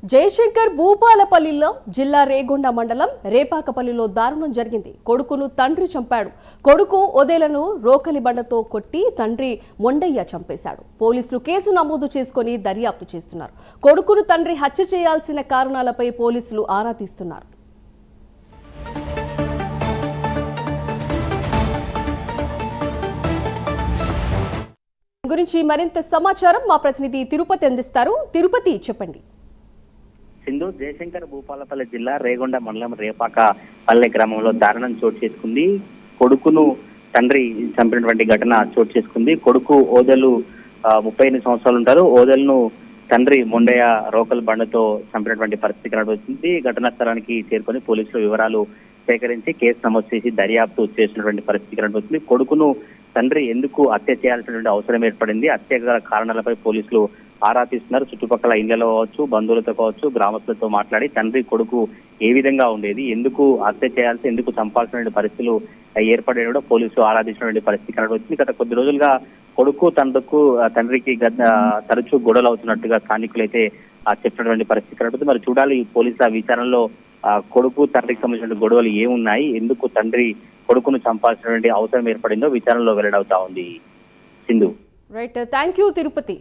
జయశంకర్ భూపాలపల్లిలో జిల్లా రేగొండ మండలం రేపాకపల్లిలో దారుణం జరిగింది. కొడుకును తండ్రి చంపాడు. కొడుకు ఒదేలను రోకలి బండతో కొట్టి తండ్రి మొండయ్య చంపేశాడు. పోలీసులు కేసు నమోదు చేసుకుని దర్యాప్తు చేస్తున్నారు. కొడుకును తండ్రి హత్య చేయాల్సిన కారణాలపై పోలీసులు ఆరా తీస్తున్నారు. గురించి మరింత సమాచారం మా ప్రతినిధి తిరుపతి అందిస్తారు. తిరుపతి, చెప్పండి. సింధు, జయశంకర్ భూపాలపల్లి జిల్లా రేగొండ మండలం రేపాకపల్లె గ్రామంలో దారుణం చోటు చేసుకుంది. కొడుకును తండ్రి చంపినటువంటి ఘటన చోటు చేసుకుంది. కొడుకు ఓదెలు 38 సంవత్సరాలు ఉంటారు. ఓదెలను తండ్రి మొండయ్య రోకల్ బండతో చంపినటువంటి పరిస్థితి కనబడుతుంది. ఘటనా స్థలానికి చేరుకొని పోలీసులు వివరాలు సేకరించి కేసు నమోదు చేసి దర్యాప్తు చేసినటువంటి పరిస్థితి కనబడుతుంది. కొడుకును తండ్రి ఎందుకు హత్య చేయాల్సినటువంటి అవసరం ఏర్పడింది, హత్య గల కారణాలపై పోలీసులు ఆరా తీస్తున్నారు. చుట్టుపక్కల ఇళ్లలో కావచ్చు, బంధువులతో కావచ్చు, గ్రామస్తులతో మాట్లాడి తండ్రి కొడుకు ఏ విధంగా ఉండేది, ఎందుకు హత్య చేయాల్సి, ఎందుకు చంపాల్సిన పరిస్థితులు ఏర్పడే కూడా పోలీసులు ఆరాధించినటువంటి పరిస్థితి కనబడుతుంది. గత కొద్ది రోజులుగా కొడుకు తండ్రికి తరచూ గొడవలు అవుతున్నట్టుగా స్థానికులు అయితే చెప్పినటువంటి పరిస్థితి కనబడుతుంది. మరి చూడాలి పోలీసుల విచారణలో కొడుకు తండ్రికి సంబంధించిన గొడవలు ఏమున్నాయి, ఎందుకు తండ్రి కొడుకును చంపాల్సినటువంటి అవసరం ఏర్పడిందో విచారణలో వెల్లడవుతా ఉంది. Sindhu. Right, thank you Tirupati.